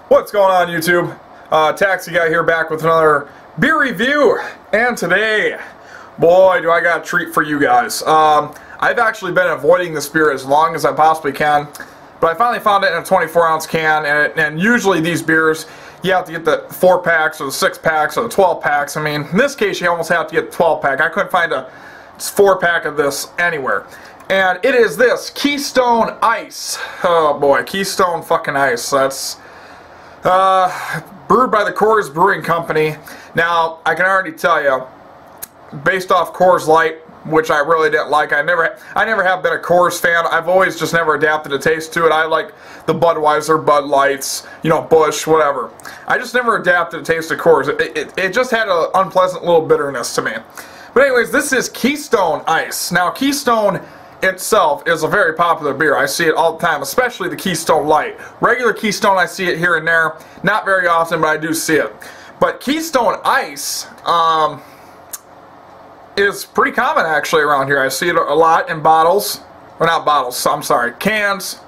What's going on, YouTube? Taxi Guy here, back with another beer review. And today, boy, do I got a treat for you guys. I've actually been avoiding this beer as long as I possibly can, but I finally found it in a 24-ounce can. And usually these beers, you have to get the 4-packs or the 6-packs or the 12-packs. I mean, in this case, you almost have to get the 12-pack. I couldn't find a 4-pack of this anywhere. And it is this Keystone Ice. Oh boy, Keystone fucking Ice. That's brewed by the Coors Brewing Company. Now, I can already tell you, based off Coors Light, which I really didn't like. I never have been a Coors fan. I've always just never adapted a taste to it. I like the Budweiser, Bud Lights, you know, Busch, whatever. I just never adapted a taste to Coors. It just had an unpleasant little bitterness to me. But anyways, this is Keystone Ice. Now, Keystone itself is a very popular beer. I see it all the time, especially the Keystone Light. Regular Keystone, I see it here and there. Not very often, but I do see it. But Keystone Ice is pretty common actually around here. I see it a lot in bottles. Well, not bottles, I'm sorry, cans.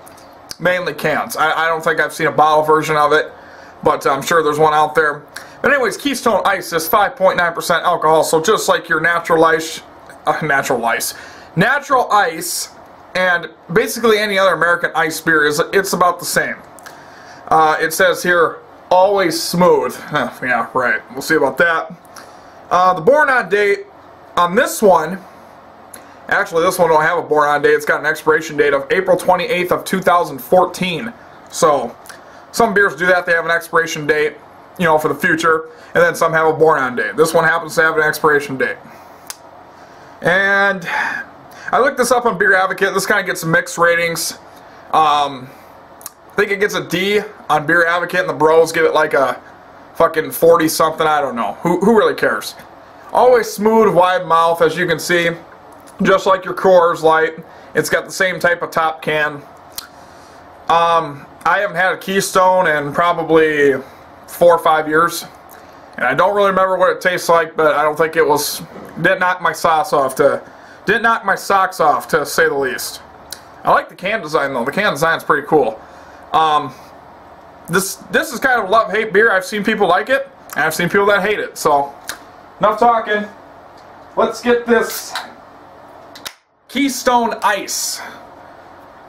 Mainly cans. I don't think I've seen a bottle version of it, but I'm sure there's one out there. But anyways, Keystone Ice is 5.9% alcohol, so just like your natural ice, natural ice, and basically any other American ice beer, it's about the same. It says here, always smooth. Yeah, right. We'll see about that. The born on date on this one, actually this one don't have a born on date. It's got an expiration date of April 28th of 2014. So some beers do that. They have an expiration date, you know, for the future, and then some have a born on date. This one happens to have an expiration date. And I looked this up on Beer Advocate. This kind of gets mixed ratings. I think it gets a D on Beer Advocate, and the bros give it like a fucking 40 something. I don't know. Who really cares? Always smooth, wide mouth, as you can see, just like your Coors Light. It's got the same type of top can. I haven't had a Keystone in probably 4 or 5 years, and I don't really remember what it tastes like, but I don't think it was. Didn't knock my socks off, to say the least. I like the can design though. The can design is pretty cool. This is kind of a love-hate beer. I've seen people like it, and I've seen people that hate it. So, enough talking. Let's get this Keystone Ice.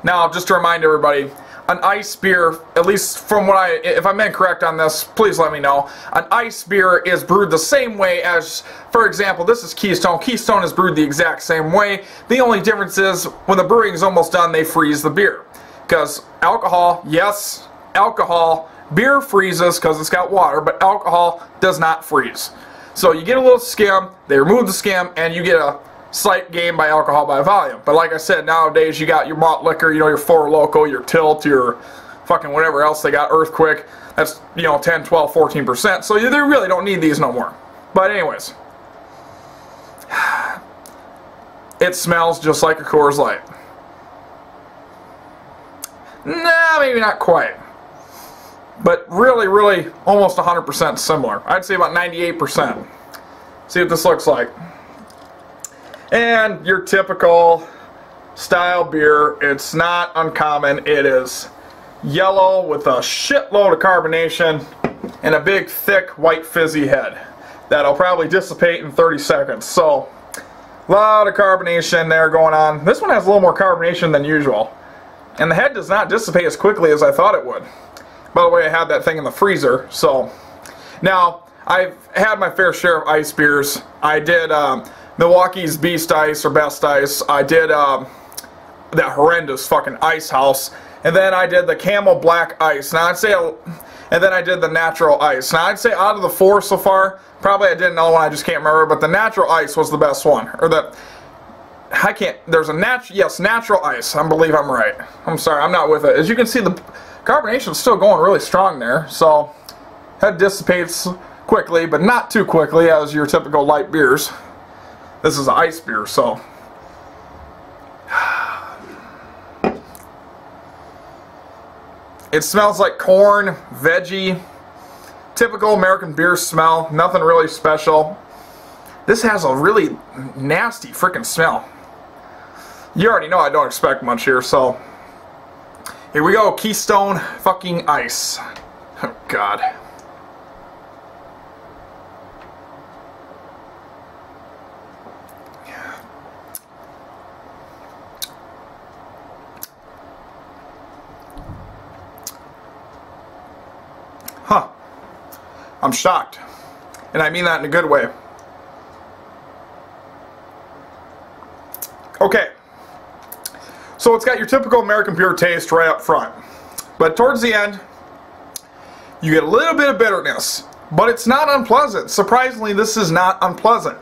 Now, just to remind everybody, an ice beer, at least from what if I'm incorrect on this, please let me know. An ice beer is brewed the same way as, for example, this is Keystone. Keystone is brewed the exact same way. The only difference is when the brewing is almost done, they freeze the beer. Because alcohol, yes, alcohol, beer freezes because it's got water, but alcohol does not freeze. So you get a little skim, they remove the skim, and you get a slight gain by alcohol by volume. But like I said, nowadays you got your malt liquor, you know, your Four Loko, your Tilt, your fucking whatever else they got, Earthquake. That's, you know, 10, 12, 14%. So they really don't need these no more. But anyways, it smells just like a Coors Light. Nah, maybe not quite. But really almost 100% similar. I'd say about 98%. See what this looks like. And your typical style beer, it's not uncommon. It is yellow with a shitload of carbonation and a big, thick, white, fizzy head that'll probably dissipate in 30 seconds. So, a lot of carbonation there going on. This one has a little more carbonation than usual. And the head does not dissipate as quickly as I thought it would. By the way, I had that thing in the freezer, so. Now, I've had my fair share of ice beers. I did Milwaukee's Beast Ice or Best Ice. I did that horrendous fucking Ice House, and then I did the Camel Black Ice. Now I'd say, and then I did the Natural Ice. Now I'd say out of the 4 so far, probably I did another one. I just can't remember. But the Natural Ice was the best one, or the There's a Natural Ice. I believe I'm right. I'm sorry, I'm not with it. As you can see, the carbonation is still going really strong there. So that dissipates quickly, but not too quickly as your typical light beers. This is an ice beer, so. It smells like corn, veggie, typical American beer smell, nothing really special. This has a really nasty freaking smell. You already know I don't expect much here, so. Here we go, Keystone fucking Ice. Oh, God. Huh. I'm shocked. And I mean that in a good way. Okay. So it's got your typical American beer taste right up front. But towards the end, you get a little bit of bitterness. But it's not unpleasant. Surprisingly, this is not unpleasant.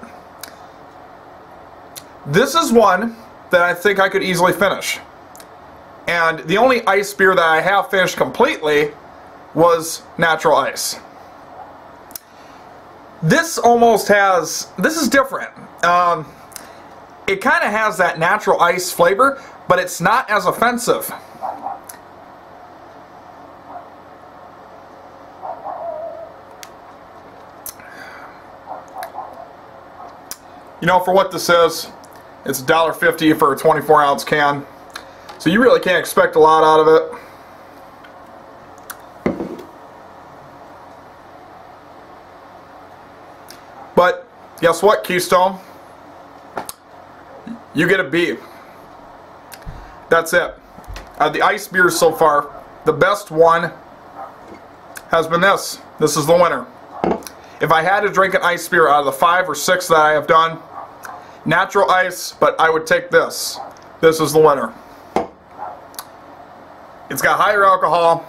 This is one that I think I could easily finish. And the only ice beer that I have finished completely was natural ice. This almost has, this is different. It kind of has that natural ice flavor, but it's not as offensive. You know, for what this is, it's $1.50 for a 24-ounce can. So you really can't expect a lot out of it. But guess what, Keystone? You get a B. That's it. Out of the ice beers so far, the best one has been this. This is the winner. If I had to drink an ice beer out of the 5 or 6 that I have done, natural ice, but I would take this. This is the winner. It's got higher alcohol.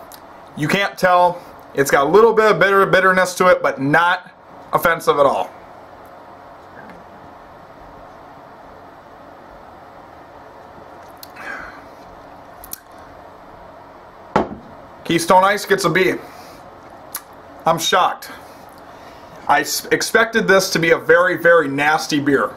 You can't tell. It's got a little bit of bitterness to it, but not offensive at all. Keystone Ice gets a B. I'm shocked. I expected this to be a very, very nasty beer.